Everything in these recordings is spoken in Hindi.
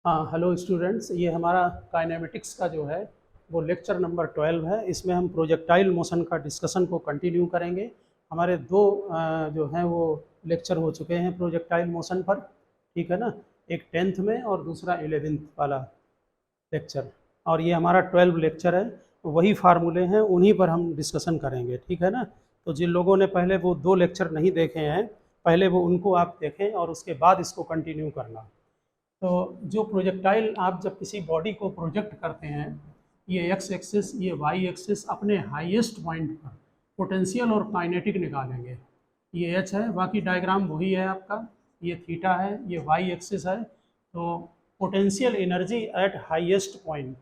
हाँ, हेलो स्टूडेंट्स, ये हमारा काइनेमेटिक्स का जो है वो लेक्चर नंबर 12 है। इसमें हम प्रोजेक्टाइल मोशन का डिस्कशन को कंटिन्यू करेंगे। हमारे दो जो हैं वो लेक्चर हो चुके हैं प्रोजेक्टाइल मोशन पर, ठीक है ना। एक 10th में और दूसरा 11th वाला लेक्चर, और ये हमारा 12 लेक्चर है। वही फार्मूले हैं, उन्हीं पर हम डिस्कशन करेंगे, ठीक है ना। तो जिन लोगों ने पहले वो दो लेक्चर नहीं देखे हैं, पहले वो उनको आप देखें और उसके बाद इसको कंटिन्यू करना। तो जो प्रोजेक्टाइल, आप जब किसी बॉडी को प्रोजेक्ट करते हैं, ये एक्स एक्सिस ये वाई एक्सिस, अपने हाईएस्ट पॉइंट पर पोटेंशियल और काइनेटिक निकालेंगे। ये एच है, बाकी डायग्राम वही है आपका। ये थीटा है, ये वाई एक्सिस है। तो potential energy at highest point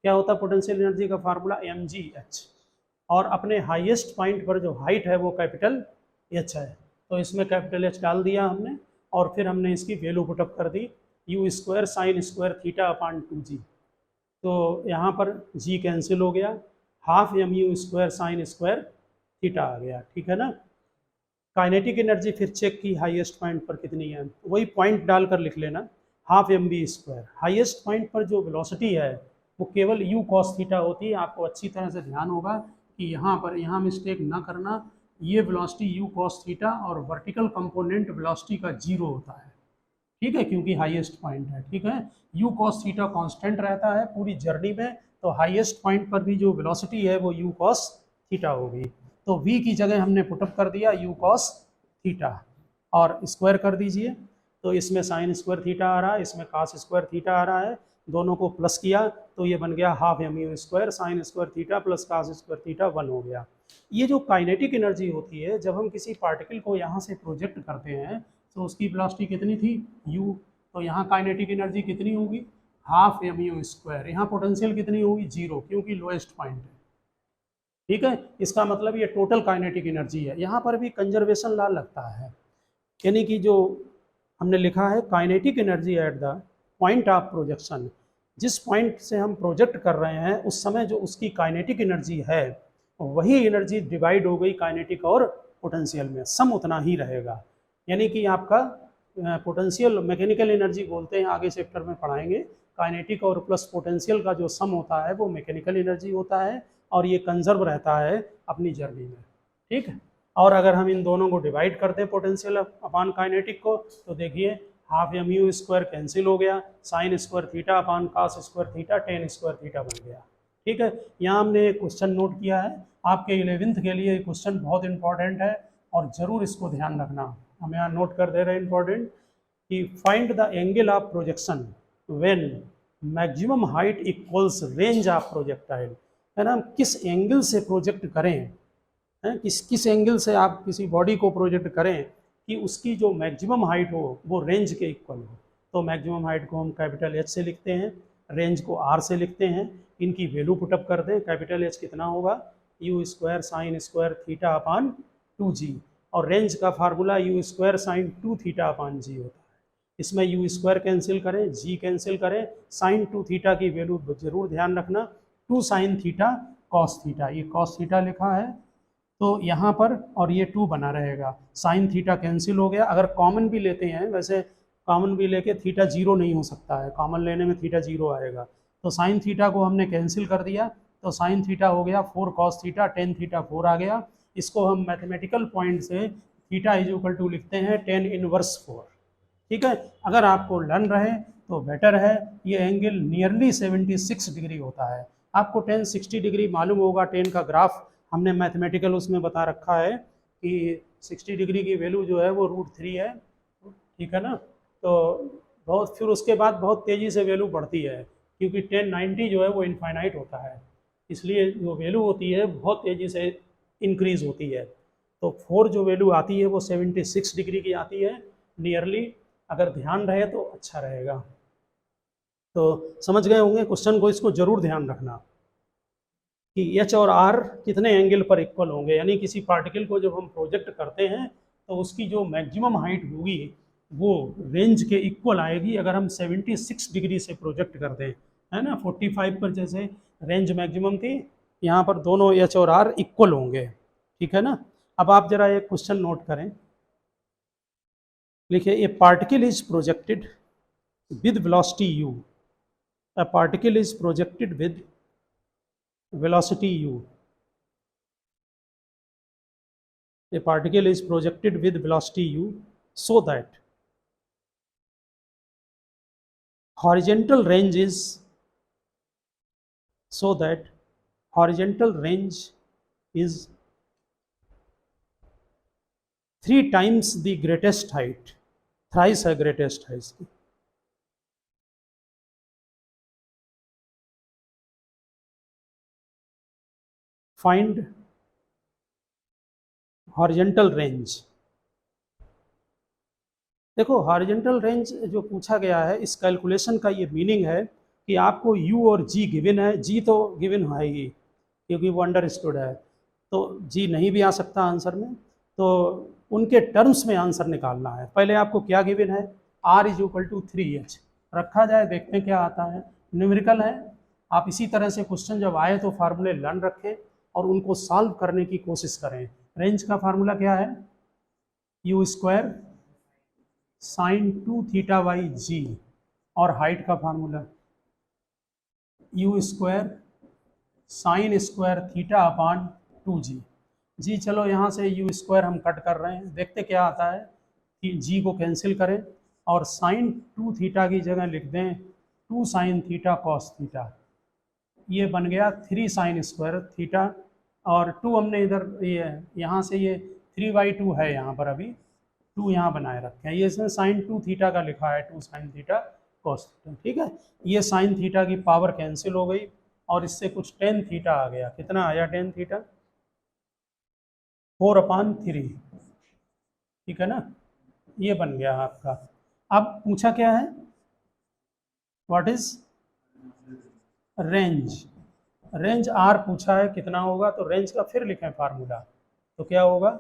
क्या होता है? पोटेंशियल एनर्जी का फार्मूला mgh, और अपने हाईएस्ट पॉइंट पर जो हाइट है वो कैपिटल एच है। तो इसमें कैपिटल एच डाल दिया हमने, और फिर हमने इसकी वैल्यू पुटअप कर दी, u square sine square theta upon 2g। तो यहाँ पर g कैंसिल हो गया, half m u square sine square theta आ गया, ठीक है ना। काइनेटिक एनर्जी फिर चेक की हाईएस्ट पॉइंट पर कितनी है, वही पॉइंट डालकर लिख लेना, half m v square. Highest point पर जो वेलोसिटी है वो केवल यू कॉस थीटा होती है। आपको अच्छी तरह से ध्यान होगा कि यहाँ मिस्टेक ना करना। ये वेलोसिटी यू कॉस थीटा और वर्टिकल कंपोनेंट वेलोसिटी का जीरो होता है, ठीक है, क्योंकि हाईएस्ट पॉइंट है, ठीक है। यू कॉस थीटा कांस्टेंट रहता है पूरी जर्नी में, तो हाईएस्ट पॉइंट पर भी जो वेलोसिटी है वो यू कॉस थीटा होगी। तो v की जगह हमने पुटअप कर दिया यू कॉस थीटा, और स्क्वायर कर दीजिए। तो इसमें साइन स्क्वायर थीटा आ रहा है, इसमें कास स्क्वायर थीटा आ रहा है, दोनों को प्लस किया तो ये बन गया half m u square sine square theta plus cos square theta 1 हो गया। ये जो काइनेटिक एनर्जी होती है, जब हम किसी पार्टिकल को यहाँ से प्रोजेक्ट करते हैं तो उसकी वेलोसिटी कितनी थी, u। तो यहाँ काइनेटिक एनर्जी कितनी होगी, हाफ एम यू स्क्वायर। यहाँ पोटेंशियल कितनी होगी, जीरो, क्योंकि लोएस्ट पॉइंट है, ठीक है। इसका मतलब ये टोटल काइनेटिक एनर्जी है। यहाँ पर भी कंजर्वेशन लॉ लगता है, यानी कि जो हमने लिखा है kinetic energy at the point of projection, जिस पॉइंट से हम प्रोजेक्ट कर रहे हैं उस समय जो उसकी काइनेटिक एनर्जी है, वही एनर्जी डिवाइड हो गई काइनेटिक और पोटेंशियल में, सम उतना ही रहेगा। यानी कि आपका पोटेंशियल मैकेनिकल एनर्जी बोलते हैं, आगे चैप्टर में पढ़ाएंगे। काइनेटिक और प्लस पोटेंशियल का जो सम होता है वो मैकेनिकल एनर्जी होता है, और ये कंजर्व रहता है अपनी जर्नी में, ठीक है। और अगर हम इन दोनों को डिवाइड करते हैं पोटेंशियल अपान काइनेटिक को, तो देखिए half m u square cancel हो गया, sine square theta upon cos square theta tan square theta बन गया, ठीक है। यहाँ हमने एक क्वेश्चन नोट किया है, आपके 11th के लिए क्वेश्चन बहुत इंपॉर्टेंट है और ज़रूर इसको ध्यान रखना। हम यहाँ नोट कर दे रहे हैं इंपॉर्टेंट, कि find the angle of projection when maximum height equals range of projectile, है ना। किस एंगल से प्रोजेक्ट करें, है किस एंगल से आप किसी बॉडी को प्रोजेक्ट करें कि उसकी जो मैक्सिमम हाइट हो वो रेंज के इक्वल हो। तो मैक्सिमम हाइट को हम कैपिटल एच से लिखते हैं, रेंज को आर से लिखते हैं। इनकी वैल्यू पुटअप कर दें, कैपिटल एच कितना होगा, u square sine square theta upon 2g, और रेंज का formula u square sine 2 theta upon g होता है। इसमें यू स्क्वायर कैंसिल करें, जी कैंसिल करें, साइन 2 थीटा की वैल्यू जरूर ध्यान रखना, 2 साइन थीटा कॉस थीटा, ये कॉस थीटा लिखा है तो यहाँ पर, और ये 2 बना रहेगा, साइन थीटा कैंसिल हो गया। अगर कॉमन भी लेते हैं, वैसे कॉमन भी लेके थीटा जीरो नहीं हो सकता है, कॉमन लेने में थीटा जीरो आएगा। तो साइन थीटा को हमने कैंसिल कर दिया, तो साइन थीटा हो गया 4 कॉस थीटा, टेन थीटा 4 आ गया। इसको हम मैथमेटिकल पॉइंट से थीटा इज इक्वल टू लिखते हैं टेन इनवर्स 4, ठीक है। अगर आपको लर्न रहे तो बेटर है। ये एंगल नियरली 76 डिग्री होता है। आपको 10 60 डिग्री मालूम होगा, 10 का ग्राफ हमने मैथमेटिकल उसमें बता रखा है कि 60 डिग्री की वैल्यू जो है वो √3 है, ठीक है ना। तो बहुत, फिर उसके बाद बहुत तेज़ी से वैल्यू बढ़ती है, क्योंकि 1090 जो है वो इनफाइनाइट होता है, इसलिए जो वैल्यू होती है बहुत तेज़ी से इंक्रीज़ होती है। तो 4 जो वैल्यू आती है वो 76 डिग्री की आती है नियरली। अगर ध्यान रहे तो अच्छा रहेगा। तो समझ गए होंगे क्वेश्चन को, इसको जरूर ध्यान रखना कि एच और आर कितने एंगल पर इक्वल होंगे। यानी किसी पार्टिकल को जब हम प्रोजेक्ट करते हैं तो उसकी जो मैक्सिमम हाइट होगी वो रेंज के इक्वल आएगी, अगर हम 76 डिग्री से प्रोजेक्ट करते हैं, है ना। 45 पर जैसे रेंज मैक्सिमम थी, यहाँ पर दोनों एच और आर इक्वल होंगे, ठीक है ना। अब आप जरा एक क्वेश्चन नोट करें, लिखिए ए particle is projected with velocity u. A particle is projected with velocity u. A particle is projected with velocity u so that horizontal range is horizontal range is 3 times the greatest height, thrice है greatest height. Find horizontal range. देखो हॉरिजॉन्टल रेंज जो पूछा गया है, इस कैलकुलेशन का ये मीनिंग है कि आपको u और g गिवन है. g तो गिवन है ही क्योंकि वो अंडरस्टूड है, तो g नहीं भी आ सकता आंसर में, तो उनके टर्म्स में आंसर निकालना है. पहले आपको क्या गिवन है, r is equal to 3h रखा जाए, देखते हैं क्या आता है. न्यूमेरिकल है. आप इसी तरह से क्वेश्चन जब आए तो फार्मूले लर्न रखें और उनको सॉल्व करने की कोशिश करें. रेंज का फार्मूला क्या है, u square sine 2 theta by g, और हाइट का formula u square sine square theta upon 2g. जी चलो यहाँ से u स्क्वायर हम कट कर रहे हैं, देखते क्या आता है कि g को कैंसिल करें और साइन 2 थीटा की जगह लिख दें 2 साइन थीटा कॉस थीटा. ये बन गया 3 साइन स्क्वायर थीटा, और 2 हमने इधर ये यहाँ से ये 3/2 है यहाँ पर, अभी 2 यहाँ बनाए रखे हैं. ये इसमें साइन 2 थीटा का लिखा है, 2 साइन थीटा कॉस थीटा. ठीक है, ये साइन थीटा की पावर कैंसिल हो गई और इससे कुछ टेन थीटा आ गया. कितना आया टेन थीटा, 4/3. ठीक है ना, ये बन गया आपका. अब पूछा क्या है, what is range. Range R पूछा है कितना होगा, तो रेंज का फिर लिखें फार्मूला, तो क्या होगा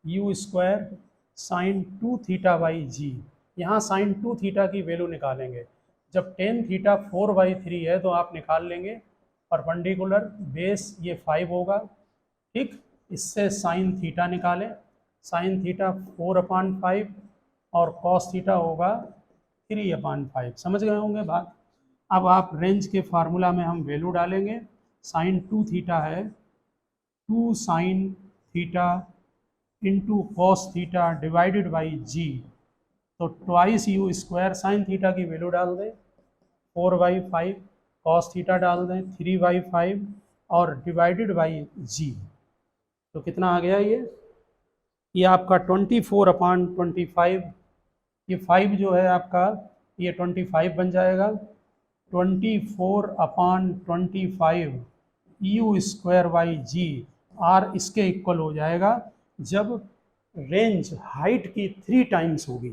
u square sine 2 theta by g. यहाँ साइन 2 थीटा की वैल्यू निकालेंगे. जब टेन थीटा 4/3 है तो आप निकाल लेंगे परपेंडिकुलर बेस, ये 5 होगा. ठीक, इससे साइन थीटा निकालें, साइन थीटा 4/5 और कॉस थीटा होगा 3/5. समझ गए होंगे बात. अब आप रेंज के फार्मूला में हम वैल्यू डालेंगे. साइन 2 थीटा है 2 sine theta into cos theta divided by g, तो twice u square sine theta की वैल्यू डाल दें 4/5, कॉस थीटा डाल दें 3/5 और डिवाइडेड बाई जी, तो कितना आ गया ये आपका 24/25. ये 5 जो है आपका ये 25 बन जाएगा. 24/25 u square by g, R इसके इक्वल हो जाएगा जब रेंज हाइट की 3 टाइम्स होगी.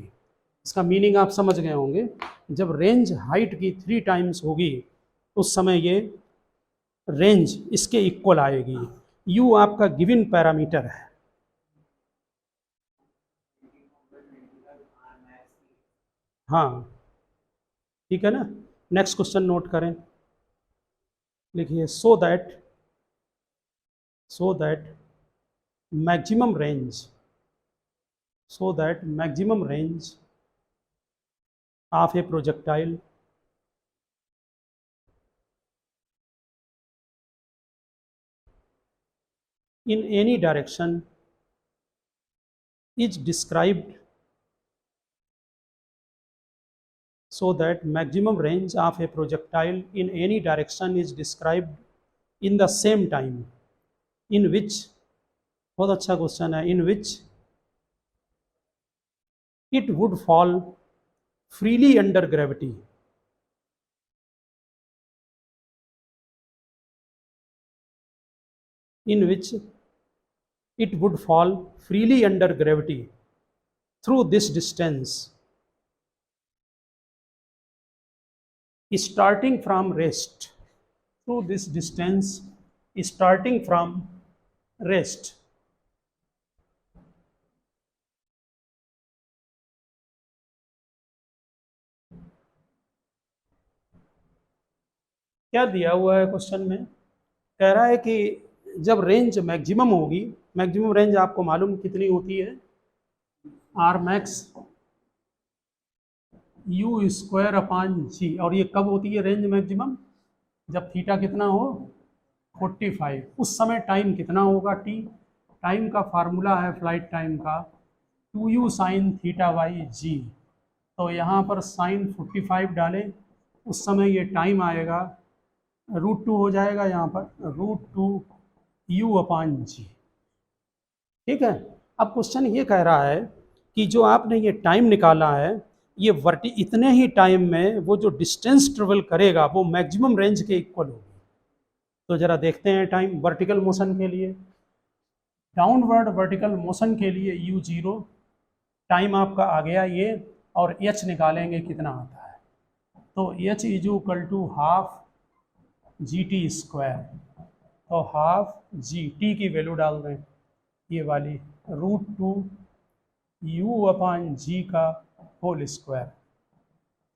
इसका मीनिंग आप समझ गए होंगे, जब रेंज हाइट की 3 टाइम्स होगी उस समय ये रेंज इसके इक्वल आएगी. यू आपका गिवन पैरामीटर है. हाँ ठीक है ना. नेक्स्ट क्वेश्चन नोट करें, लिखिए so that maximum range of a projectile in any direction is described maximum range of a projectile in any direction is described in the same time in which, बहुत अच्छा क्वेश्चन है, in which it would fall freely under gravity. In which it would fall freely under gravity through this distance starting from rest. Through this distance starting from rest. क्या दिया हुआ है क्वेश्चन में, कह रहा है कि जब रेंज मैक्सिमम होगी, मैक्सिमम रेंज आपको मालूम कितनी होती है, R max u square upon g. और ये कब होती है रेंज मैक्सिमम? जब थीटा कितना हो 45। उस समय टाइम कितना होगा टी? टाइम का फार्मूला है फ्लाइट टाइम का 2u sine theta by g. तो यहाँ पर साइन 45 डालें, उस समय ये टाइम आएगा √2 हो जाएगा यहाँ पर √2 यू अपान जी। ठीक है। अब क्वेश्चन ये कह रहा है कि जो आपने ये टाइम निकाला है, ये इतने ही टाइम में वो जो डिस्टेंस ट्रेवल करेगा वो मैक्सिमम रेंज के इक्वल होगी। तो जरा देखते हैं टाइम वर्टिकल मोशन के लिए। डाउनवर्ड वर्टिकल मोशन के लिए u0 टाइम आपका आ गया ये, और h निकालेंगे कितना आता है। तो h is equal to half GT square. तो हाफ GT की वैल्यू डाल दें ये वाली √2 u अपान जी का होल स्क्वायर।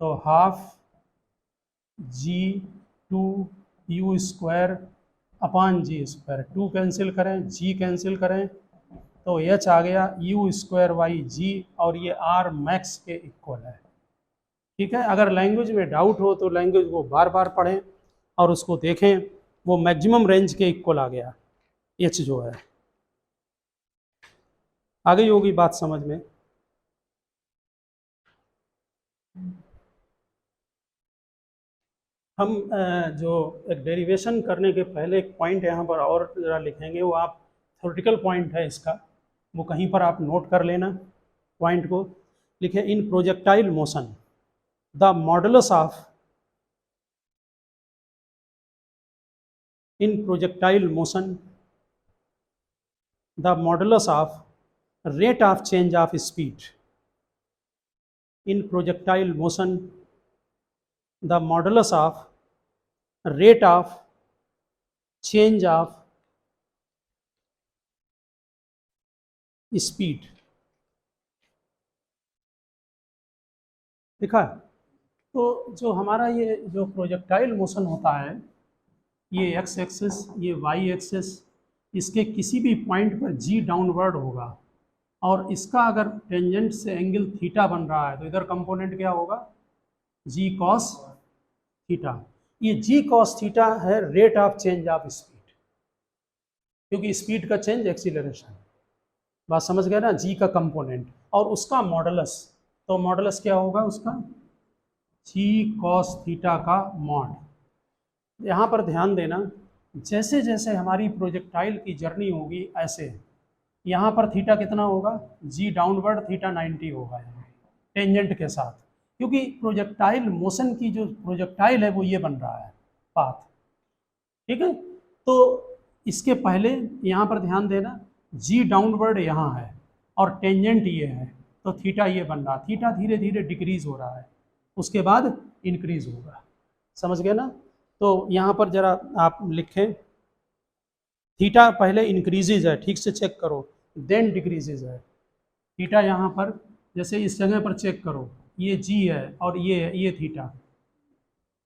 तो half G2 u square upon g square. 2 cancel करें, g कैंसिल करें, तो h आ गया u स्क्वायर बाई जी, और ये r मैक्स के इक्वल है। ठीक है। अगर लैंग्वेज में डाउट हो तो लैंग्वेज को बार बार पढ़ें और उसको देखें, वो मैक्सिमम रेंज के इक्वल आ गया h जो है। आ गई होगी बात समझ में। हम जो एक डेरिवेशन करने के पहले एक पॉइंट यहाँ पर और ज़रा लिखेंगे, वो आप थ्योरेटिकल पॉइंट है इसका, वो कहीं पर आप नोट कर लेना। पॉइंट को लिखे, in projectile motion the modulus of in projectile motion the modulus of rate of change of speed in projectile motion the modulus of rate of change of speed देखा। तो जो हमारा ये जो प्रोजेक्टाइल मोशन होता है, ये एक्स एक्सिस, ये वाई एक्सिस, इसके किसी भी पॉइंट पर जी डाउनवर्ड होगा, और इसका अगर टेंजेंट से एंगल थीटा बन रहा है तो इधर कंपोनेंट क्या होगा? जी कॉस थीटा। ये जी कॉस थीटा है rate of change of speed, क्योंकि स्पीड का चेंज एक्सीलरेशन। बात समझ गए ना? जी का कंपोनेंट और उसका मॉडुलस। तो मॉडुलस क्या होगा उसका? जी कॉस थीटा का मॉड। यहाँ पर ध्यान देना, जैसे जैसे हमारी प्रोजेक्टाइल की जर्नी होगी ऐसे यहाँ पर थीटा कितना होगा? जी डाउनवर्ड थीटा 90 होगा यहाँ टेंजेंट के साथ, क्योंकि प्रोजेक्टाइल मोशन की जो प्रोजेक्टाइल है वो ये बन रहा है पाथ। ठीक है। तो इसके पहले यहाँ पर ध्यान देना, जी डाउनवर्ड यहाँ है और टेंजेंट ये है, तो थीटा ये बन रहा, थीटा धीरे धीरे डिक्रीज हो रहा है, उसके बाद इंक्रीज होगा। समझ गए ना? तो यहाँ पर जरा आप लिखें, थीटा पहले इंक्रीजेज है, ठीक से चेक करो, देन डिक्रीजेज है। थीटा यहाँ पर जैसे इस जगह पर चेक करो, ये जी है और ये थीटा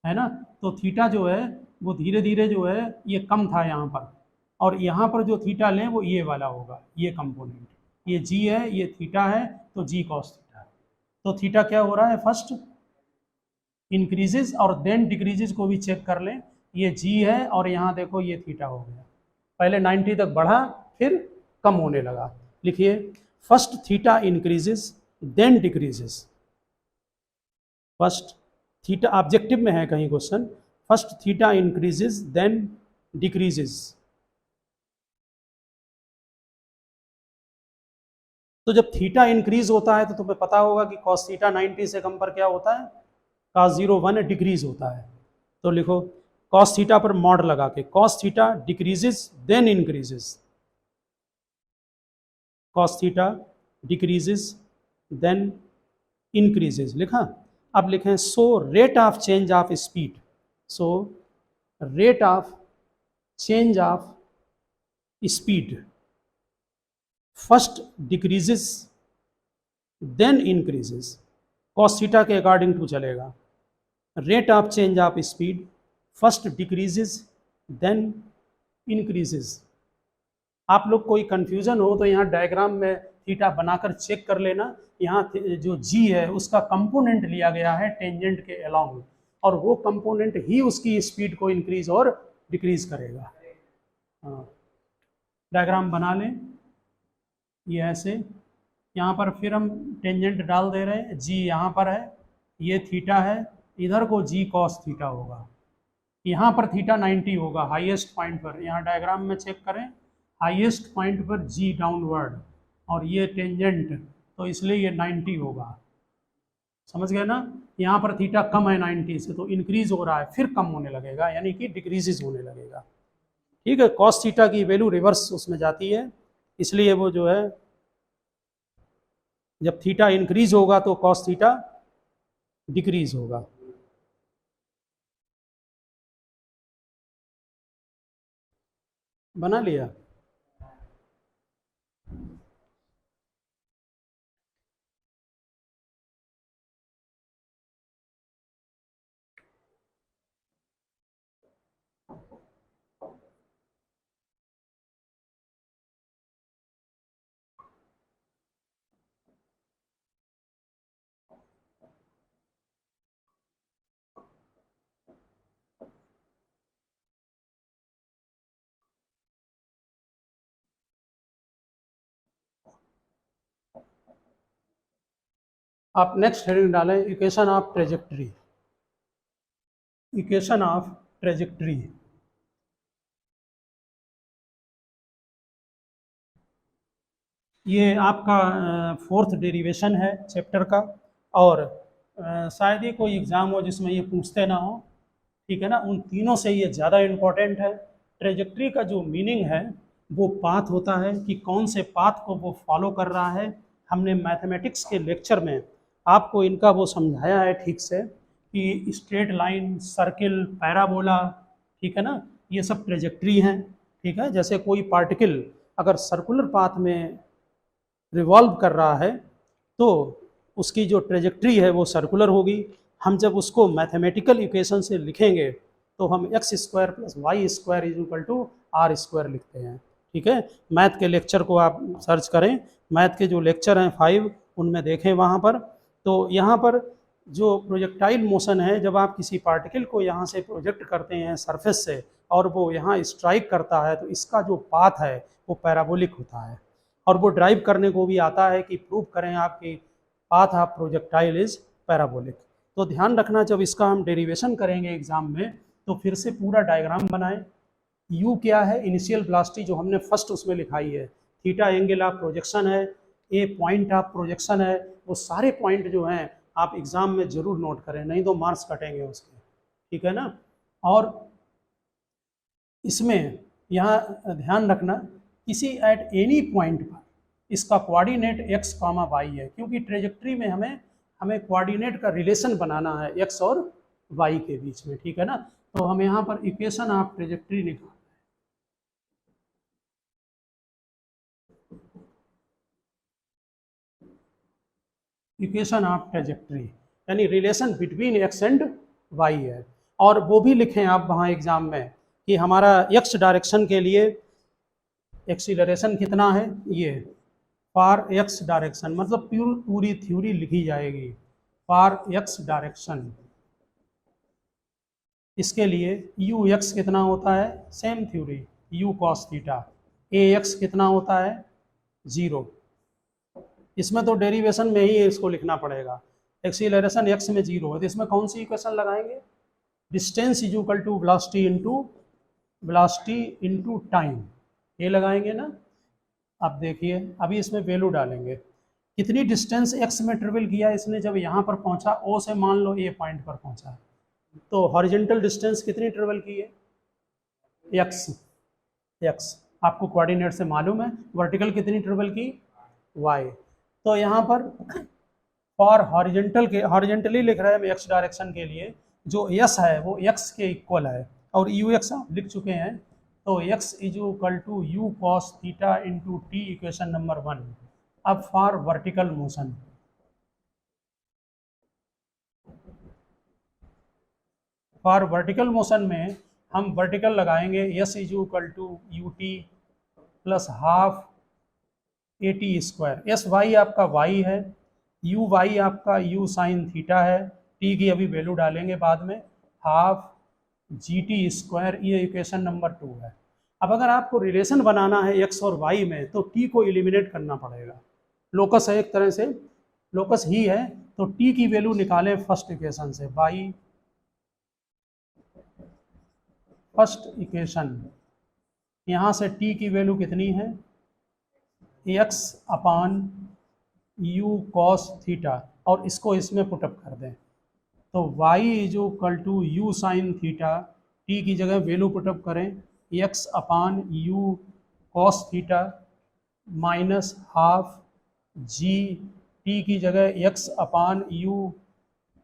है ना। तो थीटा जो है वो धीरे धीरे जो है ये कम था यहाँ पर, और यहाँ पर जो थीटा लें वो ये वाला होगा, ये कंपोनेंट, ये जी है, ये थीटा है, तो जी कॉस थीटा है। तो थीटा क्या हो रहा है? फर्स्ट इंक्रीजेज और देन डिक्रीजेज को भी चेक कर लें। ये जी है और यहाँ देखो ये थीटा हो गया, पहले 90 तक बढ़ा फिर कम होने लगा। लिखिए, first theta increases then decreases. First theta objective में है कहीं question, first theta increases then decreases. तो जब थीटा इंक्रीज होता है तो तुम्हें पता होगा कि कॉस थीटा 90 से कम पर क्या होता है? cos 0 1 डिक्रीज होता है। तो लिखो cos थीटा पर मॉड लगा के, cos theta decreases then increases, cos theta decreases then increases. लिखा। अब लिखें so rate of change of speed, so rate of change of speed first decreases then increases. cos theta के अकॉर्डिंग टू चलेगा। Rate of change of speed first decreases then increases. आप लोग कोई कंफ्यूजन हो तो यहाँ डायग्राम में थीटा बनाकर चेक कर लेना। यहाँ जो जी है उसका कंपोनेंट लिया गया है टेंजेंट के अलोंग, और वो कंपोनेंट ही उसकी स्पीड को इंक्रीज और डिक्रीज करेगा। हाँ, डायग्राम बना लें ये ऐसे। यहाँ पर फिर हम टेंजेंट डाल दे रहे हैं, जी यहाँ पर है, ये थीटा है, इधर को जी कॉस थीटा होगा, यहाँ पर थीटा 90 होगा हाईएस्ट पॉइंट पर। यहाँ डायग्राम में चेक करें, हाईएस्ट पॉइंट पर जी डाउनवर्ड और ये टेंजेंट, तो इसलिए ये 90 होगा। समझ गए ना? यहाँ पर थीटा कम है 90 से, तो इंक्रीज हो रहा है, फिर कम होने लगेगा, यानी कि डिक्रीजेज होने लगेगा। ठीक है, कॉस थीटा की वैल्यू रिवर्स उसमें जाती है, इसलिए वो जो है जब थीटा इंक्रीज होगा तो कॉस थीटा डिक्रीज होगा। बना लिया? आप नेक्स्ट हेडिंग डालें, equation of trajectory. Equation of trajectory, ये आपका फोर्थ डेरिवेशन है चैप्टर का, और शायद ही कोई एग्ज़ाम हो जिसमें ये पूछते ना हो। ठीक है ना, उन तीनों से ये ज़्यादा इम्पोर्टेंट है। ट्रेजेक्टरी का जो मीनिंग है वो पाथ होता है कि कौन से पाथ को वो फॉलो कर रहा है। हमने मैथमेटिक्स के लेक्चर में आपको इनका वो समझाया है ठीक से कि स्ट्रेट लाइन, सर्किल, पैराबोला, ठीक है ना, ये सब ट्रेजेक्टरी हैं। ठीक है, जैसे कोई पार्टिकल अगर सर्कुलर पाथ में रिवॉल्व कर रहा है तो उसकी जो ट्रेजेक्टरी है वो सर्कुलर होगी। हम जब उसको मैथमेटिकल इक्वेशन से लिखेंगे तो हम x square plus y square is equal to r square लिखते हैं। ठीक है, मैथ के लेक्चर को आप सर्च करें, मैथ के जो लेक्चर हैं 5 उनमें देखें वहाँ पर। तो यहाँ पर जो प्रोजेक्टाइल मोशन है, जब आप किसी पार्टिकल को यहाँ से प्रोजेक्ट करते हैं सरफेस से और वो यहाँ स्ट्राइक करता है, तो इसका जो पाथ है वो पैराबोलिक होता है। और वो ड्राइव करने को भी आता है कि प्रूव करें आपकी path of projectile is parabolic. तो ध्यान रखना, जब इसका हम डेरिवेशन करेंगे एग्जाम में तो फिर से पूरा डायग्राम बनाएं। यू क्या है? इनिशियल वेलोसिटी, जो हमने फर्स्ट उसमें लिखाई है। थीटा एंगल ऑफ प्रोजेक्शन है, ए पॉइंट ऑफ प्रोजेक्शन है। वो सारे पॉइंट जो हैं आप एग्जाम में जरूर नोट करें, नहीं तो मार्क्स कटेंगे उसके। ठीक है ना? और इसमें यहाँ ध्यान रखना, किसी एट एनी पॉइंट पर इसका कोऑर्डिनेट एक्स कॉमा वाई है, क्योंकि ट्रेजेक्टरी में हमें कोऑर्डिनेट का रिलेशन बनाना है एक्स और वाई के बीच में। ठीक है ना? तो हम यहाँ पर इक्वेशन ऑफ ट्रेजेक्टरी निकाल, इक्वेशन ऑफ ट्रेजेक्टरी यानी relation between x and y है। और वो भी लिखें आप वहाँ एग्जाम में कि हमारा एक्स डायरेक्शन के लिए एक्सीलरेशन कितना है, ये फॉर एक्स डायरेक्शन, मतलब पूरी थ्योरी लिखी जाएगी फॉर एक्स डायरेक्शन। इसके लिए यू एक्स कितना होता है, same theory, you cos theta. A x कितना होता है, 0। इसमें तो डेरिवेशन में ही इसको लिखना पड़ेगा। एक्सीलरेशन एक्स में 0 है, तो इसमें कौन सी इक्वेशन लगाएंगे? Distance is equal to velocity into time, ये लगाएंगे ना। अब देखिए, अभी इसमें वैल्यू डालेंगे, कितनी डिस्टेंस एक्स में ट्रेवल किया इसने जब यहाँ पर पहुँचा, ओ से मान लो ए पॉइंट पर पहुँचा, तो हॉरिजॉन्टल डिस्टेंस कितनी ट्रेवल की है, एक्स आपको कोऑर्डिनेट से मालूम है। वर्टिकल कितनी ट्रेवल की, वाई। तो यहाँ पर फॉर हॉरिजॉन्टल के, हॉरिजॉन्टली लिख रहे हैं हम एक्स डायरेक्शन के लिए, जो यस है वो एक्स के इक्वल है, और यू एक्स आप लिख चुके हैं। तो x is equal to u cos theta into t, equation number 1। अब for vertical motion, for vertical motion में हम वर्टिकल लगाएंगे, s is equal to u t plus half 80 square, s y आपका वाई है, यू वाई आपका यू साइन थीटा है, टी की अभी वैल्यू डालेंगे बाद में, हाफ जी टी स्क्वायर, ये इक्वेशन नंबर 2 है। अब अगर आपको रिलेशन बनाना है एक्स और वाई में तो टी को एलिमिनेट करना पड़ेगा, लोकस है एक तरह से, लोकस ही है, तो टी की वैल्यू निकालें फर्स्ट इक्वेशन से, बाई फर्स्ट इक्वेशन, यहाँ से टी की वैल्यू कितनी है, x upon u cos theta, और इसको इसमें पुटअप कर दें, तो y is equal to u sine theta, t की जगह वैल्यू पुटअप करें x upon u cos theta minus half g, t की जगह x upon u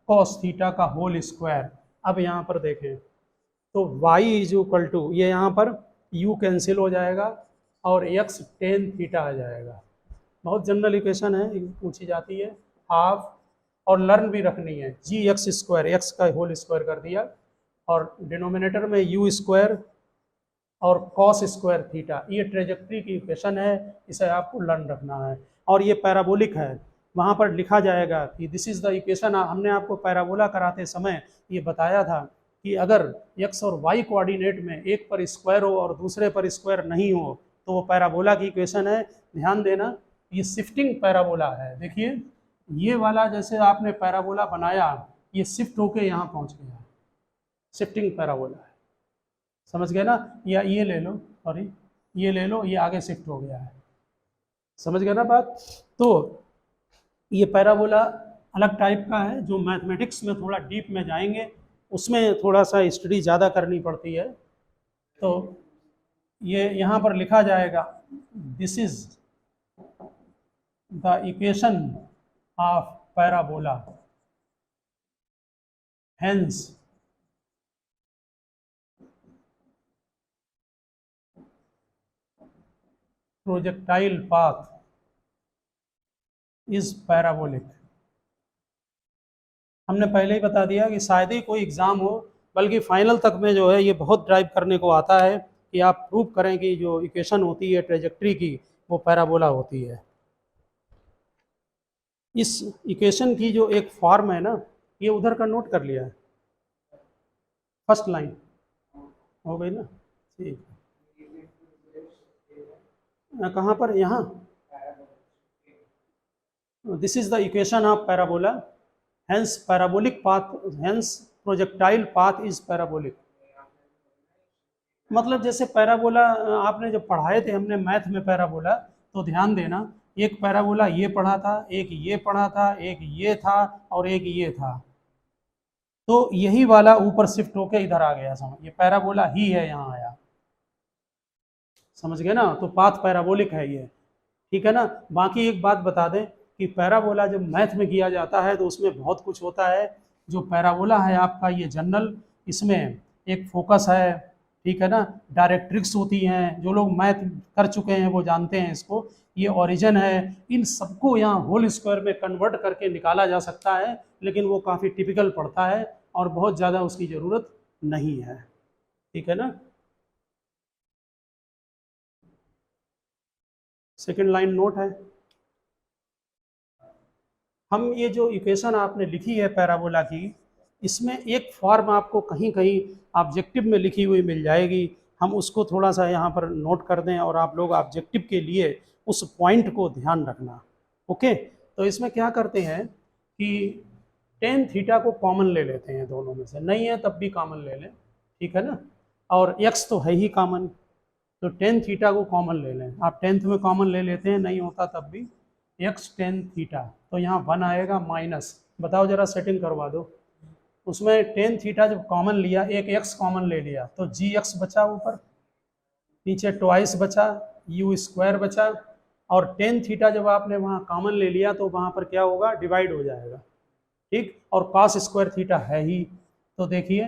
cos theta का होल स्क्वायर। अब यहाँ पर देखें तो y इज इक्वल टू, ये यहाँ पर u कैंसिल हो जाएगा और x टेन थीटा आ जाएगा, बहुत जनरल इक्वेशन है, पूछी जाती है, हाफ, और लर्न भी रखनी है, जी एक्स स्क्वायर, एक्स का होल स्क्वायर कर दिया, और डिनोमिनेटर में यू स्क्वायर और कॉस स्क्वायर थीटा, ये ट्रेजेक्ट्री की इक्वेशन है, इसे आपको लर्न रखना है। और ये पैराबोलिक है, वहाँ पर लिखा जाएगा कि दिस इज़ द इक्वेशन। हमने आपको पैराबोला कराते समय ये बताया था कि अगर एक्स और वाई कोऑर्डिनेट में एक पर स्क्वायर हो और दूसरे पर स्क्वायर नहीं हो तो वो पैराबोला की इक्वेशन है। ध्यान देना, ये शिफ्टिंग पैराबोला है, देखिए ये वाला जैसे आपने पैराबोला बनाया, ये शिफ्ट होके यहाँ पहुँच गया, शिफ्टिंग पैराबोला है, समझ गए ना, या ये ले लो, सॉरी ये ले लो, ये आगे शिफ्ट हो गया है, समझ गए ना बात। तो ये पैराबोला अलग टाइप का है, जो मैथमेटिक्स में थोड़ा डीप में जाएंगे उसमें थोड़ा सा स्टडी ज़्यादा करनी पड़ती है। तो ये यहाँ पर लिखा जाएगा, this is the equation of parabola, hence projectile path is parabolic. हमने पहले ही बता दिया कि शायद ही कोई एग्ज़ाम हो, बल्कि फाइनल तक में जो है ये बहुत ड्राइव करने को आता है कि आप प्रूव करें कि जो इक्वेशन होती है ट्रेजेक्ट्री की वो पैराबोला होती है। इस इक्वेशन की जो एक फॉर्म है ना, ये उधर का नोट कर लिया है, फर्स्ट लाइन हो गई ना, ठीक है, कहाँ पर, यहाँ, this is the equation of parabola, hence parabolic path, hence projectile path is parabolic. मतलब जैसे पैराबोला आपने जब पढ़ाए थे हमने मैथ में पैराबोला, तो ध्यान देना, एक पैराबोला ये पढ़ा था, एक ये पढ़ा था, एक ये था और एक ये था, तो यही वाला ऊपर शिफ्ट होके इधर आ गया, समझ, ये पैराबोला ही है, यहाँ आया, समझ गए ना, तो पाथ पैराबोलिक है ये, ठीक है ना। बाकी एक बात बता दें कि पैराबोला जब मैथ में किया जाता है तो उसमें बहुत कुछ होता है। जो पैराबोला है आपका ये जनरल, इसमें एक फोकस है, ठीक है ना, डायरेक्ट्रिक्स होती हैं, जो लोग मैथ कर चुके हैं वो जानते हैं इसको, ये ओरिजिन है, इन सबको यहाँ होल स्क्वायर में कन्वर्ट करके निकाला जा सकता है, लेकिन वो काफ़ी टिपिकल पड़ता है और बहुत ज़्यादा उसकी ज़रूरत नहीं है, ठीक है ना। सेकेंड लाइन नोट है, हम ये जो इक्वेशन आपने लिखी है पैराबोला की, इसमें एक फॉर्म आपको कहीं कहीं ऑब्जेक्टिव में लिखी हुई मिल जाएगी, हम उसको थोड़ा सा यहाँ पर नोट कर दें और आप लोग ऑब्जेक्टिव के लिए उस पॉइंट को ध्यान रखना, ओके। तो इसमें क्या करते हैं कि टेन थीटा को कॉमन ले लेते हैं, दोनों में से नहीं है तब भी कॉमन ले लें, ठीक है ना, और एक्स तो है ही कॉमन, तो टेन थीटा को कॉमन ले लें, आप टेंथ में कॉमन ले लेते हैं, नहीं होता तब भी एक्स टेन थीटा, तो यहाँ 1 आएगा माइनस, बताओ जरा सेटिंग करवा दो, उसमें टेन थीटा जब कॉमन लिया, एक एक्स कॉमन ले लिया तो जी एक्स बचा, ऊपर नीचे ट्वाइस बचा, यू स्क्वायर बचा, और टेन थीटा जब आपने वहाँ कॉमन ले लिया तो वहाँ पर क्या होगा, डिवाइड हो जाएगा, ठीक, और कॉस स्क्वायर थीटा है ही, तो देखिए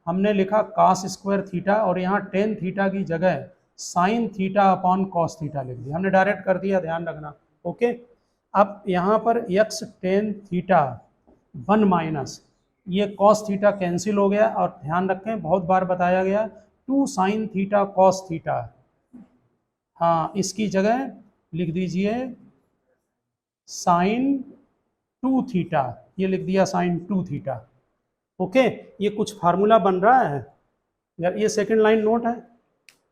हमने लिखा कॉस स्क्वायर थीटा और यहाँ टेन थीटा की जगह sine theta upon cos theta लिख दिया, हमने डायरेक्ट कर दिया, ध्यान रखना, ओके। अब यहाँ पर एक्स टेन थीटा 1 माइनस, ये कॉस थीटा कैंसिल हो गया, और ध्यान रखें बहुत बार बताया गया 2 साइन थीटा कॉस थीटा, हाँ इसकी जगह लिख दीजिए साइन 2 थीटा, ये लिख दिया साइन 2 थीटा। ओके, ये कुछ फार्मूला बन रहा है यार, ये सेकंड लाइन नोट है।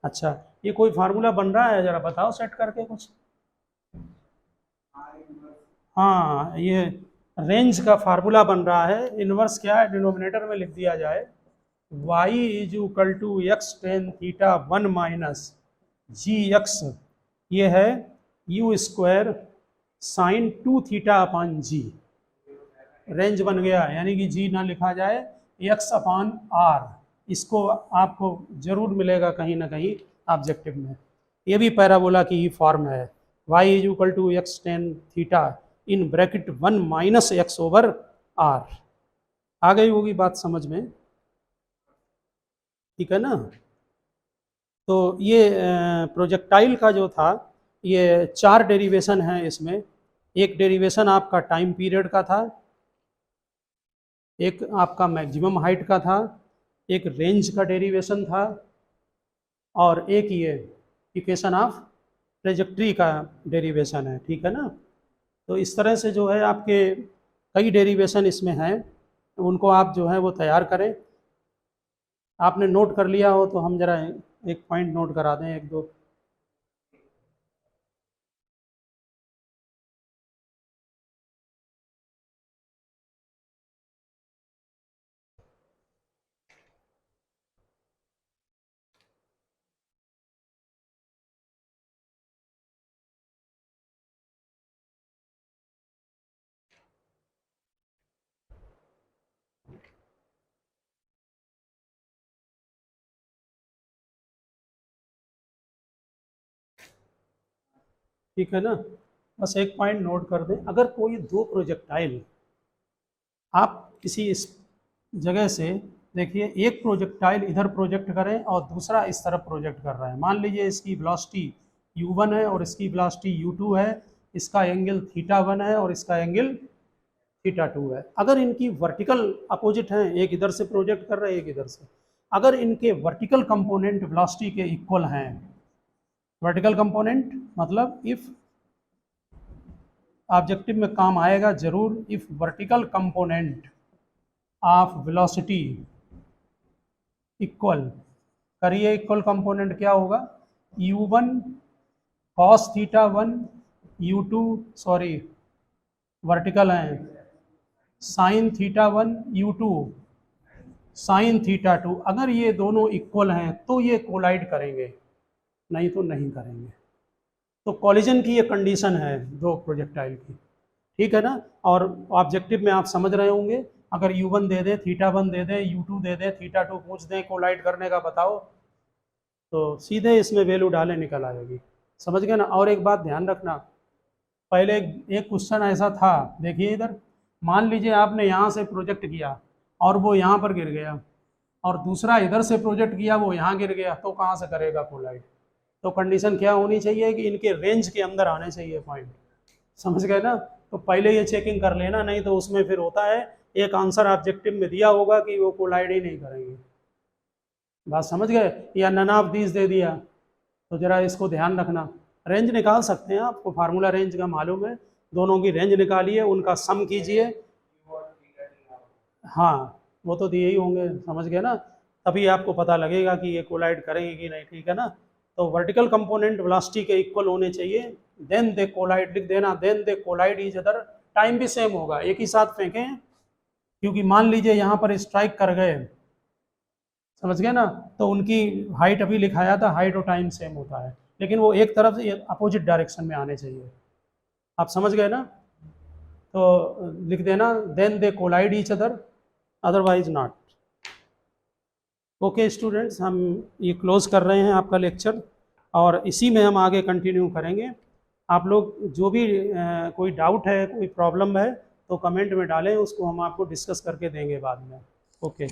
अच्छा, ये कोई फार्मूला बन रहा है, जरा बताओ सेट करके कुछ। हाँ, ये रेंज का फार्मूला बन रहा है। इनवर्स क्या है, डिनोमिनेटर में लिख दिया जाए y is equal to x tan theta 1 minus g x, ये है u square sine 2 theta upon g. Range बन गया, यानी कि जी ना लिखा जाए, एक्स अपान आर। इसको आपको जरूर मिलेगा कहीं ना कहीं ऑब्जेक्टिव में। ये भी पैराबोला की ही फॉर्म है, y is equal to x tan theta in bracket 1 minus x over R. आ गई होगी बात समझ में, ठीक है ना। तो ये प्रोजेक्टाइल का जो था, ये 4 डेरिवेशन है इसमें। एक डेरिवेशन आपका टाइम पीरियड का था, एक आपका मैक्सिमम हाइट का था, एक रेंज का डेरिवेशन था, और एक ये इक्वेशन ऑफ ट्रेजेक्ट्री का डेरिवेशन है, ठीक है ना। तो इस तरह से जो है आपके कई डेरिवेशन इसमें हैं, उनको आप जो है वो तैयार करें। आपने नोट कर लिया हो तो हम जरा एक पॉइंट नोट करा दें, एक दो। ठीक है ना, बस एक पॉइंट नोट कर दें। अगर कोई दो प्रोजेक्टाइल आप किसी इस जगह से, देखिए एक प्रोजेक्टाइल इधर प्रोजेक्ट करें और दूसरा इस तरफ प्रोजेक्ट कर रहा है, मान लीजिए इसकी वेलोसिटी u1 है और इसकी वेलोसिटी u2 है, इसका एंगल थीटा 1 है और इसका एंगल थीटा 2 है। अगर इनकी वर्टिकल अपोजिट हैं, एक इधर से प्रोजेक्ट कर रहे हैं एक इधर से, अगर इनके वर्टिकल कंपोनेंट वेलोसिटी के इक्वल हैं, वर्टिकल कंपोनेंट मतलब इफ ऑब्जेक्टिव में काम आएगा जरूर, if vertical component of velocity equal, करिए इक्वल कंपोनेंट क्या होगा, u1 cos theta 1, u2 sorry vertical है sine theta 1, u2 sine theta 2। अगर ये दोनों इक्वल हैं तो ये कोलाइड करेंगे, नहीं तो नहीं करेंगे। तो कॉलिजन की ये कंडीशन है दो प्रोजेक्टाइल की, ठीक है ना। और ऑब्जेक्टिव में आप समझ रहे होंगे, अगर u1 दे दे, थीटा 1 दे दे, u2 दे दे, थीटा 2 पूछ दें कोलाइड करने का बताओ, तो सीधे इसमें वैल्यू डाले निकल आएगी, समझ गए ना। और एक बात ध्यान रखना, पहले एक क्वेश्चन ऐसा था, देखिए इधर, मान लीजिए आपने यहाँ से प्रोजेक्ट किया और वो यहाँ पर गिर गया, और दूसरा इधर से प्रोजेक्ट किया वो यहाँ गिर गया, तो कहाँ से करेगा कोलाइड। तो कंडीशन क्या होनी चाहिए कि इनके रेंज के अंदर आने चाहिए पॉइंट, समझ गए ना। तो पहले ये चेकिंग कर लेना, नहीं तो उसमें फिर होता है एक आंसर ऑब्जेक्टिव में दिया होगा कि वो कोलाइड ही नहीं करेंगे, बात समझ गए, या नन ऑफ दीज दे दिया, तो जरा इसको ध्यान रखना। रेंज निकाल सकते हैं, आपको फार्मूला रेंज का मालूम है, दोनों की रेंज निकालिए, उनका सम कीजिए। हाँ, वो तो दिए ही होंगे, समझ गए ना, तभी आपको पता लगेगा कि ये कोलाइड करेंगे कि नहीं, ठीक है ना। तो वर्टिकल कंपोनेंट वेलोसिटी के इक्वल होने चाहिए, देन दे कोलाइड लिख देना, then they collide each other, time भी सेम होगा, एक ही साथ फेंकें, क्योंकि मान लीजिए यहाँ पर स्ट्राइक कर गए, समझ गए ना, तो उनकी हाइट अभी लिखाया था, हाइट और टाइम सेम होता है, लेकिन वो एक तरफ से अपोजिट डायरेक्शन में आने चाहिए, आप समझ गए ना। तो लिख देना then they collide each other, otherwise not. Okay students, हम ये क्लोज कर रहे हैं आपका लेक्चर, और इसी में हम आगे कंटिन्यू करेंगे। आप लोग जो भी कोई डाउट है, कोई प्रॉब्लम है, तो कमेंट में डालें, उसको हम आपको डिस्कस करके देंगे बाद में। ओके।